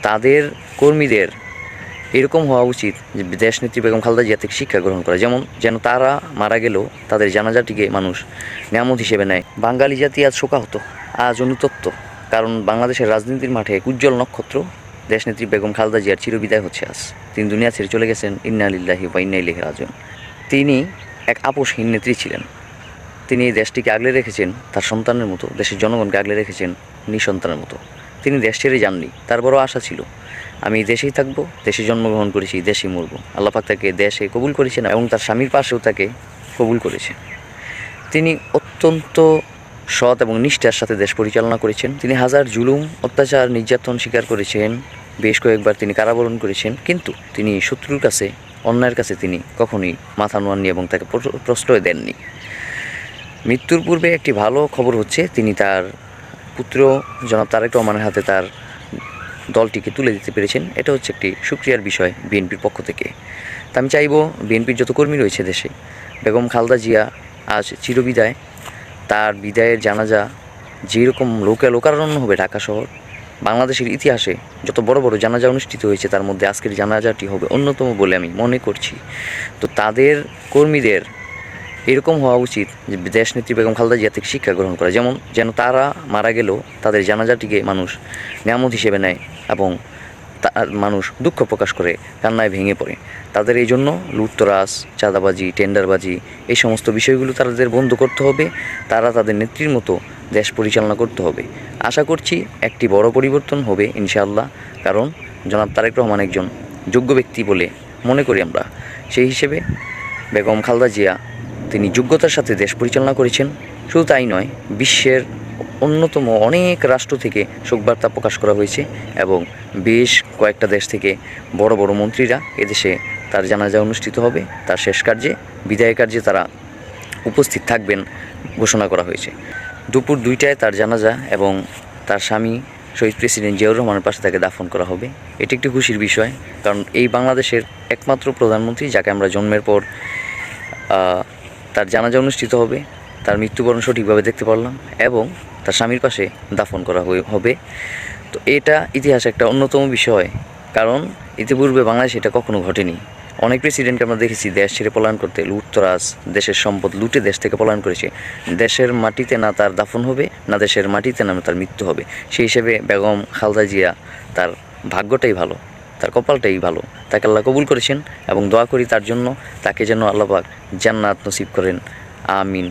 তাদের কর্মীদের এরকম হওয়া উচিত যে দেশনেত্রী বেগম খালেদা জিয়া থেকে শিক্ষা গ্রহণ করা, যেন তারা মারা গেলেও তাদের জানাজাটিকে মানুষ নিয়ামত হিসেবে নেয়। বাঙালি জাতি আজ শোকাহত, আজ অনুতপ্ত, কারণ বাংলাদেশের রাজনীতির মাঠে এক উজ্জ্বল নক্ষত্র দেশনেত্রী বেগম খালেদা জিয়ার চিরবিদায় হচ্ছে আজ। তিনি দুনিয়া ছেড়ে চলে গেছেন, ইন্না লিল্লাহি ওয়া ইন্না ইলাইহি রাজিউন। তিনি এক আপোষহীন নেত্রী ছিলেন। তিনি এই দেশটিকে আগলে রেখেছেন তার সন্তানের মতো, দেশের জনগণকে আগলে রেখেছেন নিঃসন্তানের মতো। তিনি দেশ ছেড়ে যাননি, তার বড় আশা ছিল আমি দেশেই থাকবো, দেশে জন্মগ্রহণ করেছি, দেশেই মরবো। আল্লাহ পাক তাকে দেশে কবুল করেছেন এবং তার স্বামীর পাশেও তাকে কবুল করেছেন। তিনি অত্যন্ত সৎ এবং নিষ্ঠার সাথে দেশ পরিচালনা করেছেন। তিনি হাজার জুলুম, অত্যাচার, নির্যাতন স্বীকার করেছেন, বেশ কয়েকবার তিনি কারাবরণ করেছেন, কিন্তু তিনি শত্রুর কাছে, অন্যায়ের কাছে তিনি কখনোই মাথা নোয়াননি এবং তাকে প্রশ্রয় দেননি। মৃত্যুর পূর্বে একটি ভালো খবর হচ্ছে তিনি তার পুত্র জনাব তারেক রহমানের হাতে তার দলটিকে তুলে দিতে পেরেছেন। এটা হচ্ছে একটি সুক্রিয়ার বিষয় বিএনপির পক্ষ থেকে। তা আমি চাইব বিএনপির যত কর্মী রয়েছে দেশে, বেগম খালেদা জিয়া আজ চিরবিদায়, তার বিদায়ের জানাজা যেরকম লোকারণ্য হবে ঢাকা শহর, বাংলাদেশের ইতিহাসে যত বড় বড় জানাজা অনুষ্ঠিত হয়েছে তার মধ্যে আজকের জানাজাটি হবে অন্যতম বলে আমি মনে করছি। তো তাদের কর্মীদের এরকম হওয়া উচিত যে দেশনেত্রী বেগম খালেদা জিয়া থেকে শিক্ষা গ্রহণ করা, যেন তারা মারা গেলেও তাদের জানাজাটিকে মানুষ নিয়ামত হিসেবে নেয় এবং মানুষ দুঃখ প্রকাশ করে, কান্নায় ভেঙে পড়ে। তাদের এই জন্য লুটতরাজ, চাঁদাবাজি, টেন্ডারবাজি, এই সমস্ত বিষয়গুলো তাদের বন্ধ করতে হবে। তারা তাদের নেত্রীর মতো দেশ পরিচালনা করতে হবে। আশা করছি একটি বড় পরিবর্তন হবে ইনশাআল্লাহ, কারণ জনাব তারেক রহমান একজন যোগ্য ব্যক্তি বলে মনে করি আমরা। সেই হিসেবে বেগম খালেদা জিয়া তিনি যোগ্যতার সাথে দেশ পরিচালনা করেছেন। শুধু তাই নয়, বিশ্বের অন্যতম অনেক রাষ্ট্র থেকে শোকবার্তা প্রকাশ করা হয়েছে এবং বেশ কয়েকটা দেশ থেকে বড় বড় মন্ত্রীরা এদেশে তার জানাজা অনুষ্ঠিত হবে, তার শেষ কার্যে, বিদায় কার্যে তারা উপস্থিত থাকবেন ঘোষণা করা হয়েছে। দুপুর 2টায় তার জানাজা এবং তার স্বামী শহীদ প্রেসিডেন্ট জিয়াউর রহমানের পাশে তাকে দাফন করা হবে। এটি একটি খুশির বিষয়, কারণ এই বাংলাদেশের একমাত্র প্রধানমন্ত্রী যাকে আমরা জন্মের পর তার জানাজা অনুষ্ঠিত হবে, তার মৃত্যুবরণ সঠিকভাবে দেখতে পারলাম এবং তার স্বামীর পাশে দাফন করা হবে। তো এটা ইতিহাসে একটা অন্যতম বিষয়, কারণ ইতিপূর্বে বাংলাদেশে এটা কখনো ঘটেনি। অনেক প্রেসিডেন্টকে আমরা দেখেছি দেশ ছেড়ে পলায়ন করতে, লুটতরাজ, দেশের সম্পদ লুটে দেশ থেকে পলায়ন করেছে। দেশের মাটিতে না তার দাফন হবে, না দেশের মাটিতে না তার মৃত্যু হবে। সেই হিসেবে বেগম খালেদা জিয়া, তার ভাগ্যটাই ভালো, তার কপালটাই ভালো, তাকে আল্লাহ কবুল করেছেন এবং দোয়া করি তার জন্য, তাকে যেন আল্লাহ পাক জান্নাত নসিব করেন। আমিন।